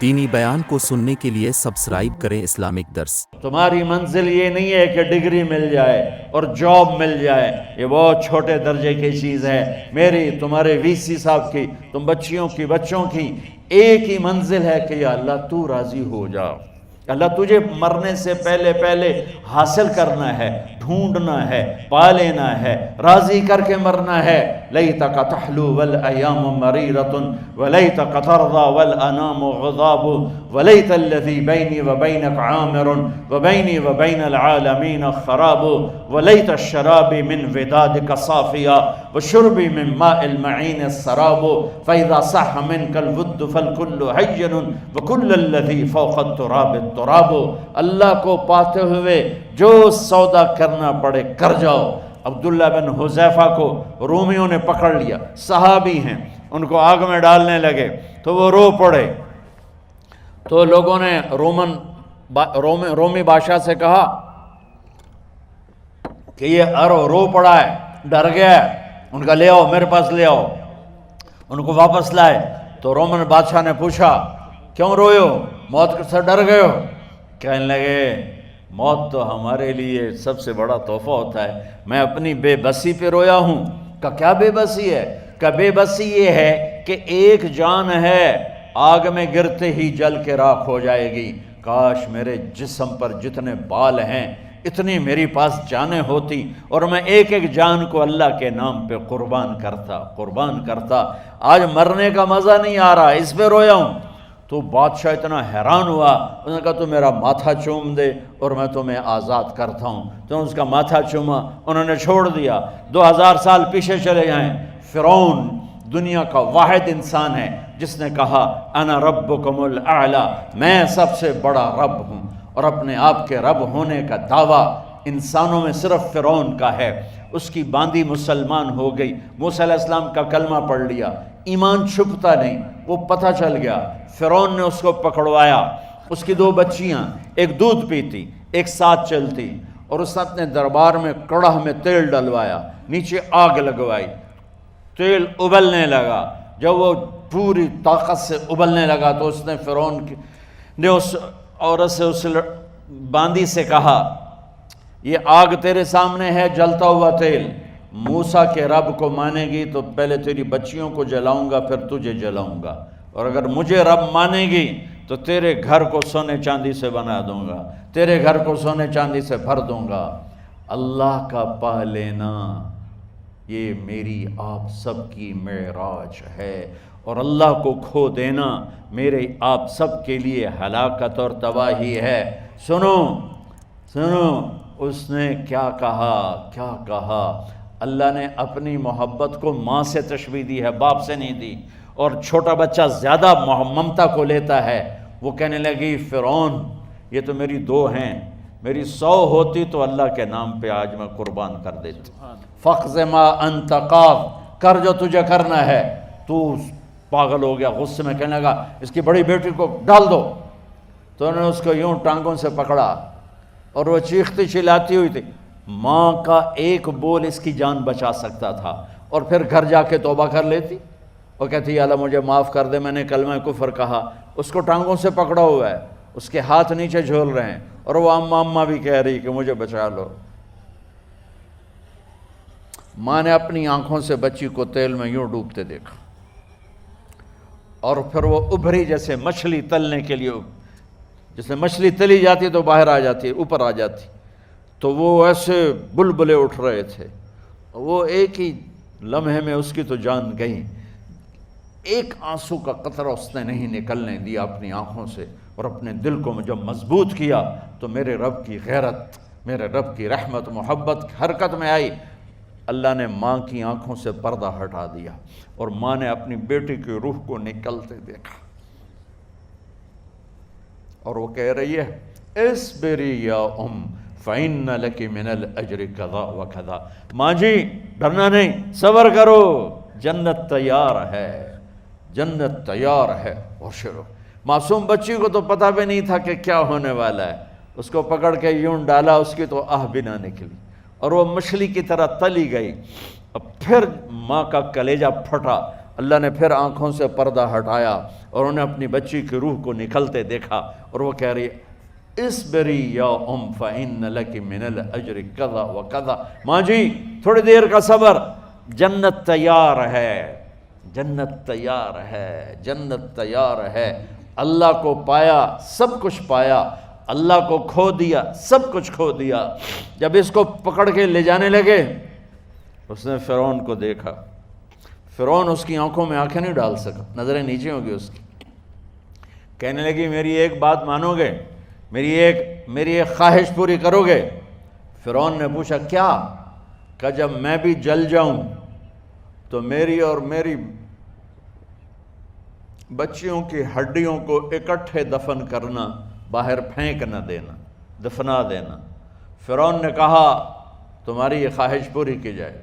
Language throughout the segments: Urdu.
دینی بیان کو سننے کے لیے سبسکرائب کریں اسلامک درس۔ تمہاری منزل یہ نہیں ہے کہ ڈگری مل جائے اور جاب مل جائے، یہ بہت چھوٹے درجے کی چیز ہے۔ میری، تمہارے وی سی صاحب کی، تم بچیوں کی، بچوں کی ایک ہی منزل ہے کہ یا اللہ تو راضی ہو جا۔ اللہ تجھے مرنے سے پہلے پہلے حاصل کرنا ہے، ڈھونڈنا ہے، پا لینا ہے، راضی کر کے مرنا ہے۔ لیتک تحلو والایام مریرۃ ولیتک ترضی والانام غضاب ولیت الذی بینی وبینک عامر وبینی وبین العالمین خراب ولیت الشراب من ودادک صافیا وشربی من ماء المعین السراب فاذا صح منک الود فالکل حین وکل الذی فوق التراب التراب۔ اللہ کو پاتے ہوئے جو سودا کرنا پڑے کر جاؤ۔ عبداللہ بن حذیفہ کو رومیوں نے پکڑ لیا، صحابی ہیں، ان کو آگ میں ڈالنے لگے تو وہ رو پڑے، تو لوگوں نے رومی بادشاہ سے کہا کہ یہ رو پڑا ہے، ڈر گیا ہے، ان کا لے آؤ، میرے پاس لے آؤ۔ ان کو واپس لائے تو رومن بادشاہ نے پوچھا کیوں روئے ہو، موت سے ڈر گئے ہو؟ کہنے لگے موت تو ہمارے لیے سب سے بڑا تحفہ ہوتا ہے، میں اپنی بے بسی پہ رویا ہوں۔ کہ کیا بے بسی ہے؟ کہ بے بسی یہ ہے کہ ایک جان ہے، آگ میں گرتے ہی جل کے راکھ ہو جائے گی، کاش میرے جسم پر جتنے بال ہیں اتنی میری پاس جانیں ہوتی اور میں ایک ایک جان کو اللہ کے نام پہ قربان کرتا۔ آج مرنے کا مزہ نہیں آ رہا، اس پہ رویا ہوں۔ تو بادشاہ اتنا حیران ہوا، اس نے کہا تو میرا ماتھا چوم دے اور میں تمہیں آزاد کرتا ہوں۔ تو اس کا ماتھا چوما، انہوں نے چھوڑ دیا۔ 2000 سال پیچھے چلے جائیں، فرعون دنیا کا واحد انسان ہے جس نے کہا انا ربکم الاعلی، میں سب سے بڑا رب ہوں، اور اپنے آپ کے رب ہونے کا دعویٰ انسانوں میں صرف فرعون کا ہے۔ اس کی باندی مسلمان ہو گئی، موسیٰ علیہ السلام کا کلمہ پڑھ لیا، ایمان چھپتا نہیں، وہ پتہ چل گیا۔ فرعون نے اس کو پکڑوایا، اس کی 2 بچیاں، ایک دودھ پیتی ایک ساتھ چلتی، اور اس نے اپنے دربار میں کڑاہ میں تیل ڈلوایا، نیچے آگ لگوائی، تیل ابلنے لگا۔ جب وہ پوری طاقت سے ابلنے لگا تو اس نے فرعون نے اس عورت سے، اس باندی سے کہا یہ آگ تیرے سامنے ہے، جلتا ہوا تیل، موسیٰ کے رب کو مانے گی تو پہلے تیری بچیوں کو جلاؤں گا پھر تجھے جلاؤں گا، اور اگر مجھے رب مانے گی تو تیرے گھر کو سونے چاندی سے بنا دوں گا، تیرے گھر کو سونے چاندی سے بھر دوں گا۔ اللہ کا پا لینا یہ میری آپ سب کی معراج ہے، اور اللہ کو کھو دینا میرے آپ سب کے لیے ہلاکت اور تباہی ہے۔ سنو اس نے کیا کہا؟ اللہ نے اپنی محبت کو ماں سے تشبیہ دی ہے، باپ سے نہیں دی، اور چھوٹا بچہ زیادہ ممتا کو لیتا ہے۔ وہ کہنے لگی فرعون یہ تو میری 2 ہیں، میری 100 ہوتی تو اللہ کے نام پہ آج میں قربان کر دیتی۔ فَقْضِ مَا أَنْتَ قَاضٍ، کر جو تجھے کرنا ہے۔ تو پاگل ہو گیا، غصے میں کہنے لگا اس کی بڑی بیٹی کو ڈال دو۔ تو انہوں نے اس کو یوں ٹانگوں سے پکڑا اور وہ چیختی چلاتی ہوئی تھی۔ ماں کا ایک بول اس کی جان بچا سکتا تھا، اور پھر گھر جا کے توبہ کر لیتی، وہ کہتی یا اللہ مجھے معاف کر دے، میں نے کلمہ کفر کہا۔ اس کو ٹانگوں سے پکڑا ہوا ہے، اس کے ہاتھ نیچے جھول رہے ہیں، اور وہ اماں بھی کہہ رہی کہ مجھے بچا لو۔ ماں نے اپنی آنکھوں سے بچی کو تیل میں یوں ڈوبتے دیکھا، اور پھر وہ ابھری جیسے مچھلی تلنے کے لیے، جیسے مچھلی تلی جاتی تو باہر آ جاتی، اوپر آ جاتی، تو وہ ایسے بلبلے اٹھ رہے تھے۔ وہ ایک ہی لمحے میں اس کی تو جان گئی، ایک آنسو کا قطرہ اس نے نہیں نکلنے دیا اپنی آنکھوں سے، اور اپنے دل کو جب مضبوط کیا تو میرے رب کی غیرت، میرے رب کی رحمت محبت حرکت میں آئی۔ اللہ نے ماں کی آنکھوں سے پردہ ہٹا دیا، اور ماں نے اپنی بیٹی کی روح کو نکلتے دیکھا، اور وہ کہہ رہی ہے اصبری یا فَإِنَّ لَكِ مِنَ الْأَجْرِ كَذَا وَكَذَا، ماں جی ڈرنا نہیں، صبر کرو، جنت تیار ہے، جنت تیار ہے۔ اور شروع معصوم بچی کو تو پتہ بھی نہیں تھا کہ کیا ہونے والا ہے، اس کو پکڑ کے یوں ڈالا، اس کی تو آہ بھی نہ نکلی، اور وہ مچھلی کی طرح تلی گئی۔ اب پھر ماں کا کلیجہ پھٹا، اللہ نے پھر آنکھوں سے پردہ ہٹایا اور انہیں اپنی بچی کی روح کو نکلتے دیکھا، اور وہ کہہ رہی ہے اصبری یا فإن لک من الأجر کذا وکذا، ماں جی تھوڑی دیر کا صبر، جنت تیار ہے، جنت تیار ہے، جنت تیار ہے۔ اللہ کو پایا سب کچھ پایا، اللہ کو کھو دیا سب کچھ کھو دیا۔ جب اس کو پکڑ کے لے جانے لگے، اس نے فرعون کو دیکھا، فرعون اس کی آنکھوں میں آنکھیں نہیں ڈال سکا، نظریں نیچے ہوں گی اس کی۔ کہنے لگی میری ایک بات مانو گے، میری ایک خواہش پوری کرو گے؟ فرعون نے پوچھا کیا؟ کہ جب میں بھی جل جاؤں تو میری اور میری بچیوں کی ہڈیوں کو اکٹھے دفن کرنا، باہر پھینک نہ دینا، دفنا دینا۔ فرعون نے کہا تمہاری یہ خواہش پوری کی جائے۔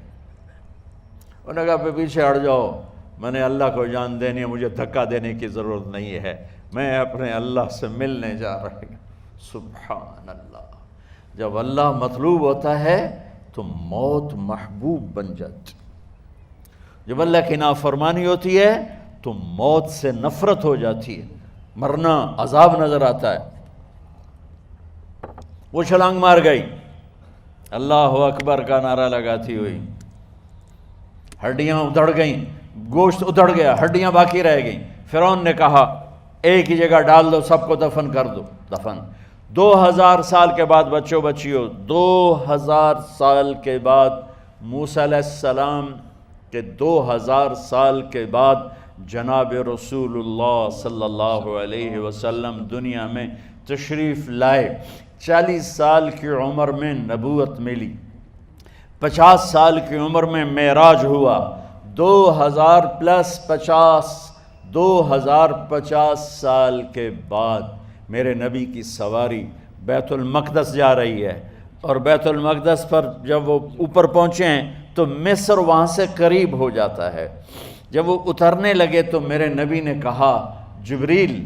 انہوں نے کہا پیچھے ہٹ جاؤ، میں نے اللہ کو جان دینی ہے، مجھے دھکا دینے کی ضرورت نہیں ہے، میں اپنے اللہ سے ملنے جا رہی ہوں۔ سبحان اللہ، جب اللہ مطلوب ہوتا ہے تو موت محبوب بن جاتی، جب اللہ کی نافرمانی ہوتی ہے تو موت سے نفرت ہو جاتی ہے، مرنا عذاب نظر آتا ہے۔ وہ چھلانگ مار گئی، اللہ اکبر کا نعرہ لگاتی ہوئی، ہڈیاں ادھڑ گئیں، گوشت ادھڑ گیا، ہڈیاں باقی رہ گئیں۔ فرعون نے کہا ایک ہی جگہ ڈال دو، سب کو دفن کر دو۔ دفن 2000 سال کے بعد بچوں بچیوں، 2000 سال کے بعد، موسیٰ علیہ السلام کے 2000 سال کے بعد جناب رسول اللہ صلی اللہ علیہ وسلم دنیا میں تشریف لائے۔ 40 سال کی عمر میں نبوت ملی، 50 سال کی عمر میں معراج ہوا، 2050 سال کے بعد میرے نبی کی سواری بیت المقدس جا رہی ہے، اور بیت المقدس پر جب وہ اوپر پہنچے ہیں تو مصر وہاں سے قریب ہو جاتا ہے۔ جب وہ اترنے لگے تو میرے نبی نے کہا جبریل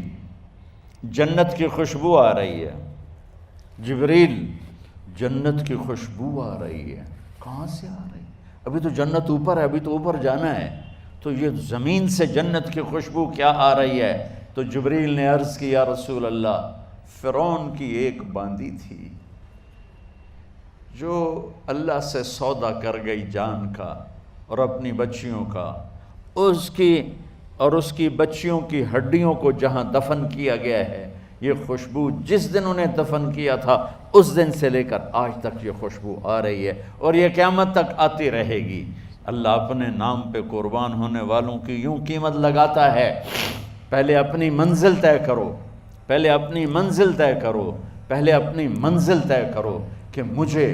جنت کی خوشبو آ رہی ہے، جبریل جنت کی خوشبو آ رہی ہے۔ کہاں سے آ رہی ہے؟ ابھی تو جنت اوپر ہے، ابھی تو اوپر جانا ہے، تو یہ زمین سے جنت کی خوشبو کیا آ رہی ہے؟ تو جبریل نے عرض کی یا رسول اللہ، فرعون کی ایک باندی تھی جو اللہ سے سودا کر گئی جان کا اور اپنی بچیوں کا، اس کی بچیوں کی ہڈیوں کو جہاں دفن کیا گیا ہے، یہ خوشبو جس دن انہیں دفن کیا تھا اس دن سے لے کر آج تک یہ خوشبو آ رہی ہے، اور یہ قیامت تک آتی رہے گی۔ اللہ اپنے نام پہ قربان ہونے والوں کی یوں قیمت لگاتا ہے، پہلے اپنی منزل طے کرو، پہلے اپنی منزل طے کرو، پہلے اپنی منزل طے کرو کہ مجھے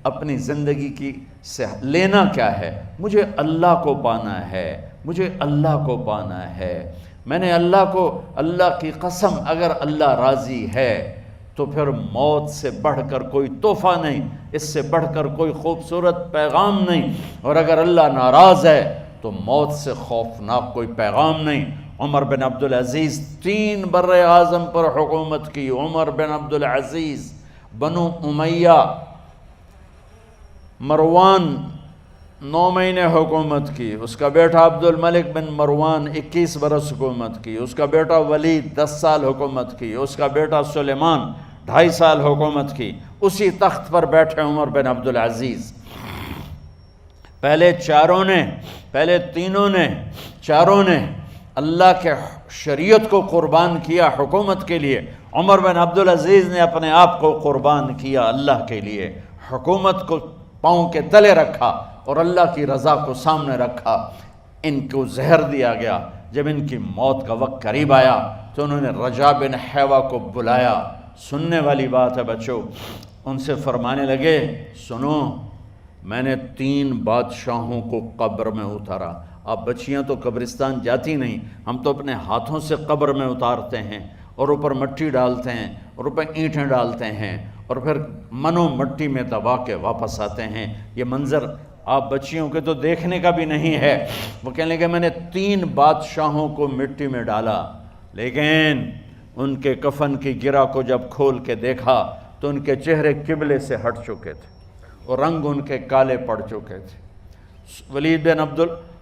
اپنی زندگی کی سے لینا کیا ہے، مجھے اللہ کو پانا ہے، مجھے اللہ کو پانا ہے۔ میں نے اللہ کی قسم، اگر اللہ راضی ہے تو پھر موت سے بڑھ کر کوئی تحفہ نہیں، اس سے بڑھ کر کوئی خوبصورت پیغام نہیں، اور اگر اللہ ناراض ہے تو موت سے خوفناک کوئی پیغام نہیں۔ عمر بن عبدالعزیز 3 بر اعظم پر حکومت کی، عمر بن عبدالعزیز، بنو امیہ، مروان 9 مہینے حکومت کی، اس کا بیٹا عبد الملک بن مروان 21 برس حکومت کی، اس کا بیٹا ولید 10 سال حکومت کی، اس کا بیٹا سلیمان 2.5 سال حکومت کی۔ اسی تخت پر بیٹھے عمر بن عبدالعزیز۔ پہلے چاروں نے اللہ کے شریعت کو قربان کیا حکومت کے لیے۔ عمر بن عبدالعزیز نے اپنے آپ کو قربان کیا اللہ کے لیے، حکومت کو پاؤں کے تلے رکھا اور اللہ کی رضا کو سامنے رکھا۔ ان کو زہر دیا گیا۔ جب ان کی موت کا وقت قریب آیا تو انہوں نے رجا بن حیوہ کو بلایا۔ سننے والی بات ہے بچوں، ان سے فرمانے لگے سنو، میں نے 3 بادشاہوں کو قبر میں اتارا۔ اب بچیاں تو قبرستان جاتی نہیں، ہم تو اپنے ہاتھوں سے قبر میں اتارتے ہیں اور اوپر مٹی ڈالتے ہیں اور اوپر اینٹیں ڈالتے ہیں اور پھر منو مٹی میں دبا کے واپس آتے ہیں۔ یہ منظر آپ بچیوں کے تو دیکھنے کا بھی نہیں ہے۔ وہ کہنے لگے میں نے 3 بادشاہوں کو مٹی میں ڈالا، لیکن ان کے کفن کی گرہ کو جب کھول کے دیکھا تو ان کے چہرے قبلے سے ہٹ چکے تھے اور رنگ ان کے کالے پڑ چکے تھے۔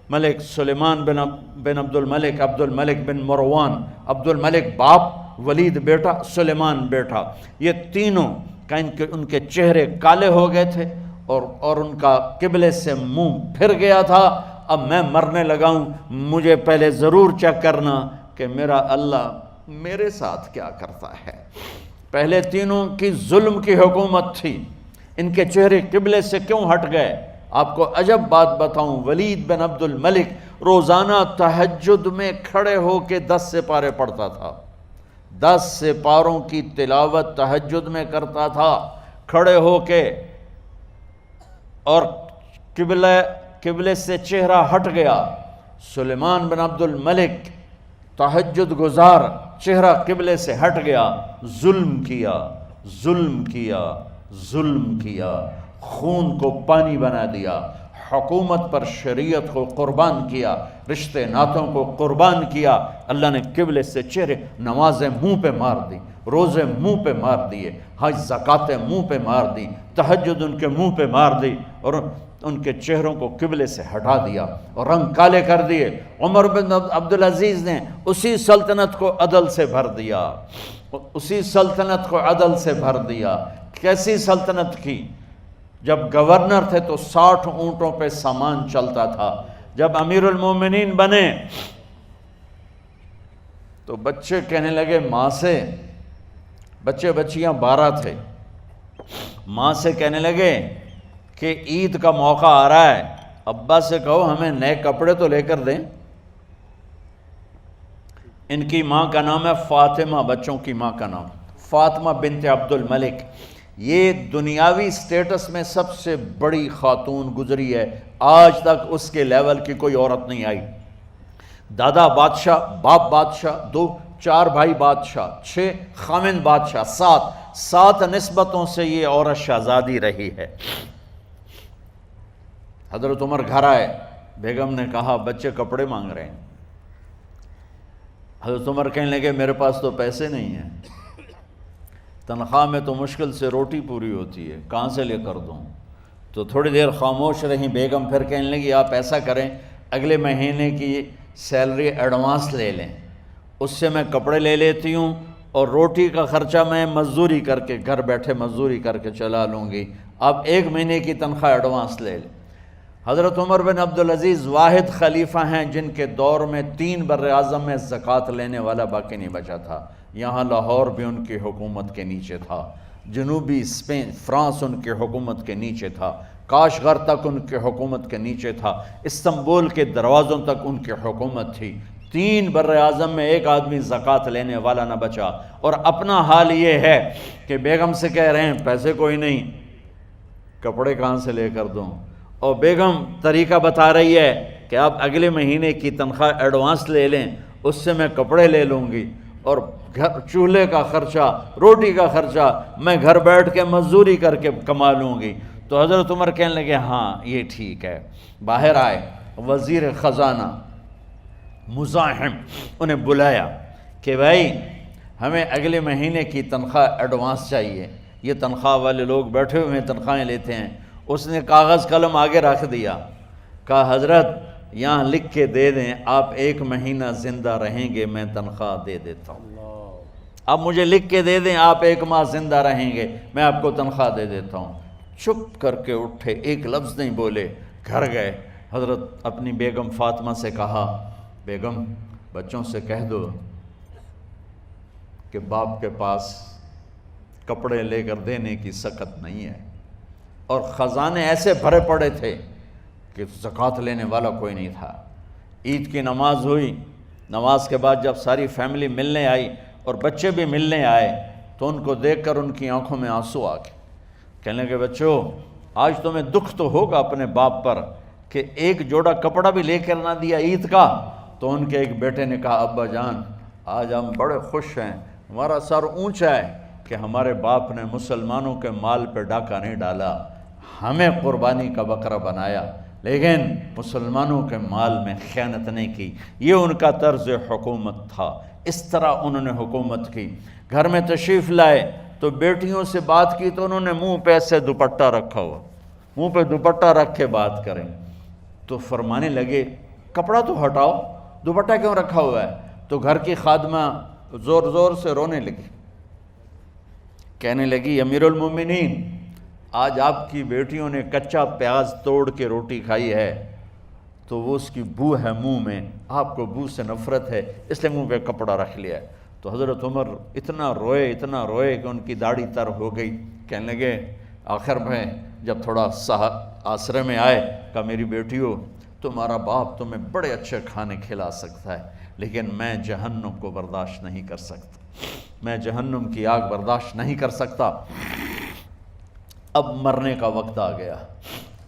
ملک سلیمان بن عبد الملک بن مروان، عبد الملک باپ، ولید بیٹا، سلیمان بیٹا، یہ تینوں کا ان کے چہرے کالے ہو گئے تھے اور ان کا قبلے سے منہ پھر گیا تھا۔ اب میں مرنے لگا ہوں، مجھے پہلے ضرور چیک کرنا کہ میرا اللہ میرے ساتھ کیا کرتا ہے۔ پہلے تینوں کی ظلم کی حکومت تھی، ان کے چہرے قبلے سے کیوں ہٹ گئے؟ آپ کو عجب بات بتاؤں، ولید بن عبد الملک روزانہ تہجد میں کھڑے ہو کے 10 سپارے پڑھتا تھا، 10 سپاروں کی تلاوت تہجد میں کرتا تھا کھڑے ہو کے، اور قبلے سے چہرہ ہٹ گیا۔ سلیمان بن عبد الملک تہجد گزار، چہرہ قبلے سے ہٹ گیا، ظلم کیا، ظلم کیا، ظلم کیا، خون کو پانی بنا دیا، حکومت پر شریعت کو قربان کیا، رشتے ناتوں کو قربان کیا۔ اللہ نے قبلے سے چہرے، نمازیں منہ پہ مار دی، روزے منہ پہ مار دیے، حج زکاتیں منہ پہ مار دی، تہجد ان کے منہ پہ مار دی، اور ان کے چہروں کو قبلے سے ہٹا دیا اور رنگ کالے کر دیے۔ عمر بن عبدالعزیز نے اسی سلطنت کو عدل سے بھر دیا، اسی سلطنت کو عدل سے بھر دیا۔ کیسی سلطنت کی؟ جب گورنر تھے تو 60 اونٹوں پہ سامان چلتا تھا، جب امیر المومنین بنے تو بچے کہنے لگے ماں سے، بچے بچیاں 12 تھے، ماں سے کہنے لگے کہ عید کا موقع آ رہا ہے، ابا سے کہو ہمیں نئے کپڑے تو لے کر دیں۔ ان کی ماں کا نام ہے فاطمہ، بچوں کی ماں کا نام فاطمہ بنت عبد الملک۔ یہ دنیاوی سٹیٹس میں سب سے بڑی خاتون گزری ہے، آج تک اس کے لیول کی کوئی عورت نہیں آئی۔ دادا بادشاہ، باپ بادشاہ، 4 بھائی بادشاہ، 6 خامند بادشاہ، 7 نسبتوں سے یہ عورت شہزادی رہی ہے۔ حضرت عمر گھر آئے، بیگم نے کہا بچے کپڑے مانگ رہے ہیں۔ حضرت عمر کہنے لگے میرے پاس تو پیسے نہیں ہیں، تنخواہ میں تو مشکل سے روٹی پوری ہوتی ہے، کہاں سے لے کر دوں؟ تو تھوڑی دیر خاموش رہیں بیگم، پھر کہنے لگی آپ ایسا کریں اگلے مہینے کی سیلری ایڈوانس لے لیں، اس سے میں کپڑے لے لیتی ہوں اور روٹی کا خرچہ میں مزدوری کر کے گھر بیٹھے مزدوری کر کے چلا لوں گی، آپ 1 مہینے کی تنخواہ ایڈوانس لے لیں۔ حضرت عمر بن عبدالعزیز واحد خلیفہ ہیں جن کے دور میں 3 بر اعظم میں زکوٰۃ لینے والا باقی نہیں بچا تھا۔ یہاں لاہور بھی ان کی حکومت کے نیچے تھا، جنوبی اسپین فرانس ان کی حکومت کے نیچے تھا، کاشغر تک ان کی حکومت کے نیچے تھا، استنبول کے دروازوں تک ان کی حکومت تھی۔ 3 بر اعظم میں ایک آدمی زکوٰۃ لینے والا نہ بچا، اور اپنا حال یہ ہے کہ بیگم سے کہہ رہے ہیں پیسے کوئی نہیں، کپڑے کہاں سے لے کر دوں؟ اور بیگم طریقہ بتا رہی ہے کہ آپ اگلے مہینے کی تنخواہ ایڈوانس لے لیں، اس سے میں کپڑے لے لوں گی، اور چولہے کا خرچہ، روٹی کا خرچہ میں گھر بیٹھ کے مزدوری کر کے کما لوں گی۔ تو حضرت عمر کہنے لگے ہاں یہ ٹھیک ہے۔ باہر آئے وزیر خزانہ مزاحم، انہیں بلایا کہ بھائی ہمیں اگلے مہینے کی تنخواہ ایڈوانس چاہیے، یہ تنخواہ والے لوگ بیٹھے ہوئے ہیں تنخواہیں لیتے ہیں۔ اس نے کاغذ قلم آگے رکھ دیا، کہا حضرت یہاں لکھ کے دے دیں آپ 1 مہینہ زندہ رہیں گے میں تنخواہ دے دیتا ہوں، آپ مجھے لکھ کے دے دیں آپ 1 ماہ زندہ رہیں گے میں آپ کو تنخواہ دے دیتا ہوں۔ چپ کر کے اٹھے، ایک لفظ نہیں بولے، گھر گئے۔ حضرت اپنی بیگم فاطمہ سے کہا بیگم بچوں سے کہہ دو کہ باپ کے پاس کپڑے لے کر دینے کی سکت نہیں ہے، اور خزانے ایسے بھرے پڑے تھے کہ زکوٰۃ لینے والا کوئی نہیں تھا۔ عید کی نماز ہوئی، نماز کے بعد جب ساری فیملی ملنے آئی اور بچے بھی ملنے آئے تو ان کو دیکھ کر ان کی آنکھوں میں آنسو آ گئے۔ کہنے لگے بچوں آج تمہیں دکھ تو ہوگا اپنے باپ پر کہ ایک جوڑا کپڑا بھی لے کر نہ دیا عید کا۔ تو ان کے ایک بیٹے نے کہا ابا جان آج ہم بڑے خوش ہیں، ہمارا سر اونچا ہے کہ ہمارے باپ نے مسلمانوں کے مال پہ ڈاکہ نہیں ڈالا، ہمیں قربانی کا بکرا بنایا، لیکن مسلمانوں کے مال میں خیانت نہیں کی۔ یہ ان کا طرز حکومت تھا، اس طرح انہوں نے حکومت کی۔ گھر میں تشریف لائے تو بیٹیوں سے بات کی تو انہوں نے منہ پہ ایسے دوپٹہ رکھا ہوا، منہ پہ دوپٹہ رکھ کے بات کریں تو فرمانے لگے کپڑا تو ہٹاؤ، دوپٹہ کیوں رکھا ہوا ہے؟ تو گھر کی خادمہ زور زور سے رونے لگی، کہنے لگی امیر المومنین آج آپ کی بیٹیوں نے کچا پیاز توڑ کے روٹی کھائی ہے تو وہ اس کی بو ہے منہ میں، آپ کو بو سے نفرت ہے اس لیے منہ پہ کپڑا رکھ لیا ہے۔ تو حضرت عمر اتنا روئے کہ ان کی داڑھی تر ہو گئی۔ کہنے لگے آخر میں جب تھوڑا آسرے میں آئے، کہا میری بیٹیوں تمہارا باپ تمہیں بڑے اچھے کھانے کھلا سکتا ہے لیکن میں جہنم کو برداشت نہیں کر سکتا، میں جہنم کی آگ برداشت نہیں کر سکتا۔ اب مرنے کا وقت آ گیا۔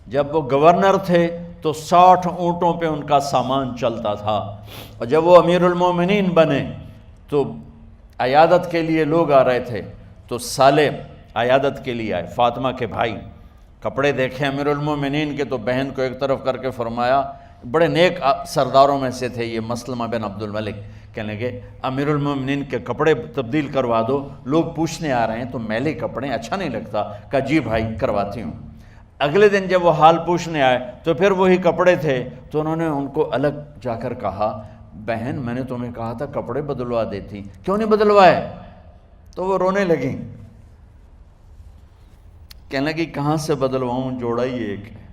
جب وہ گورنر تھے تو 60 اونٹوں پہ ان کا سامان چلتا تھا، اور جب وہ امیر المومنین بنے تو عیادت کے لیے لوگ آ رہے تھے، تو سالے عیادت کے لیے آئے، فاطمہ کے بھائی، کپڑے دیکھے امیر المومنین کے تو بہن کو ایک طرف کر کے فرمایا، بڑے نیک سرداروں میں سے تھے یہ مسلمہ بن عبد الملک، کہنے لگے امیر المومنین کے کپڑے تبدیل کروا دو، لوگ پوچھنے آ رہے ہیں تو میلے کپڑے اچھا نہیں لگتا۔ کہا جی بھائی کرواتی ہوں۔ اگلے دن جب وہ حال پوچھنے آئے تو پھر وہی کپڑے تھے، تو انہوں نے ان کو الگ جا کر کہا بہن میں نے تمہیں کہا تھا کپڑے بدلوا دیتی، کیوں نہیں بدلوائے؟ تو وہ رونے لگیں، کہنے لگی کہاں سے بدلواؤں، جوڑا ہی ایک ہے،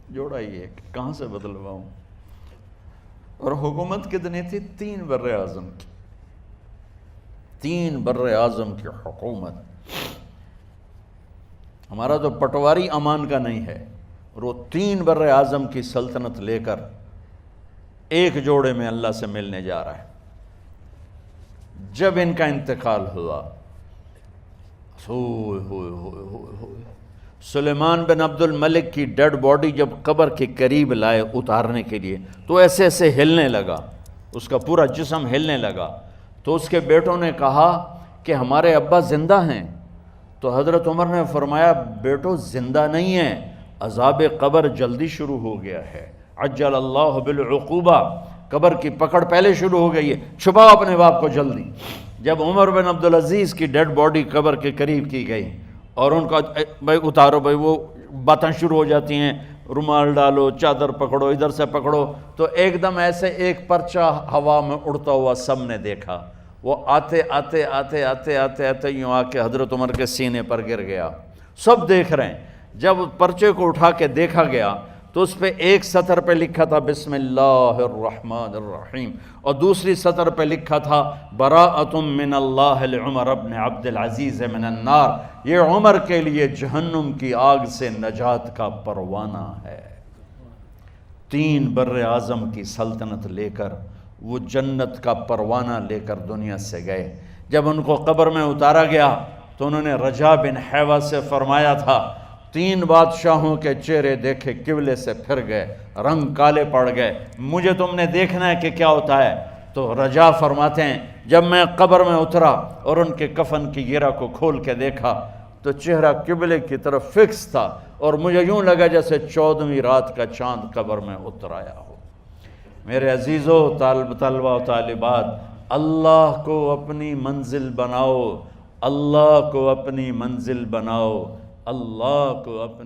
جوڑا ہی ایک، کہاں سے بدلواؤں؟ اور حکومت کتنی تھی؟ 3 بر اعظم کی، 3 بر اعظم کی حکومت۔ ہمارا تو پٹواری امان کا نہیں ہے، اور وہ 3 بر اعظم کی سلطنت لے کر ایک جوڑے میں اللہ سے ملنے جا رہا ہے۔ جب ان کا انتقال ہوا، سلیمان بن عبد الملک کی ڈیڈ باڈی جب قبر کے قریب لائے اتارنے کے لیے تو ایسے ایسے ہلنے لگا، اس کا پورا جسم ہلنے لگا۔ تو اس کے بیٹوں نے کہا کہ ہمارے ابا زندہ ہیں، تو حضرت عمر نے فرمایا بیٹو زندہ نہیں ہیں، عذاب قبر جلدی شروع ہو گیا ہے، عجل اللہ بالعقوبہ، قبر کی پکڑ پہلے شروع ہو گئی ہے، چھپاؤ اپنے باپ کو جلدی۔ جب عمر بن عبدالعزیز کی ڈیڈ باڈی قبر کے قریب کی گئی اور ان کا بھائی اتارو، بھائی وہ باتیں شروع ہو جاتی ہیں، رومال ڈالو، چادر پکڑو، ادھر سے پکڑو، تو ایک دم ایسے ایک پرچہ ہوا میں اڑتا ہوا سب نے دیکھا، وہ آتے آتے آتے آتے آتے آتے یوں آ کے حضرت عمر کے سینے پر گر گیا۔ سب دیکھ رہے ہیں۔ جب پرچے کو اٹھا کے دیکھا گیا تو اس پہ ایک سطر پہ لکھا تھا بسم اللہ الرحمن الرحیم، اور دوسری سطر پہ لکھا تھا براءۃ من اللہ لعمر بن عبد العزیز من النار، یہ عمر کے لیے جہنم کی آگ سے نجات کا پروانہ ہے۔ 3 بر اعظم کی سلطنت لے کر وہ جنت کا پروانہ لے کر دنیا سے گئے۔ جب ان کو قبر میں اتارا گیا تو انہوں نے رجا بن حیوہ سے فرمایا تھا 3 بادشاہوں کے چہرے دیکھے قبلے سے پھر گئے، رنگ کالے پڑ گئے، مجھے تم نے دیکھنا ہے کہ کیا ہوتا ہے؟ تو رجا فرماتے ہیں جب میں قبر میں اترا اور ان کے کفن کی گرہ کو کھول کے دیکھا تو چہرہ قبلے کی طرف فکس تھا، اور مجھے یوں لگا جیسے 14ویں رات کا چاند قبر میں اتر آیا ہو۔ میرے عزیزو، طلبہ و طالبات، اللہ کو اپنی منزل بناؤ، اللہ کو اپنی منزل بناؤ، اللہ کو اپنی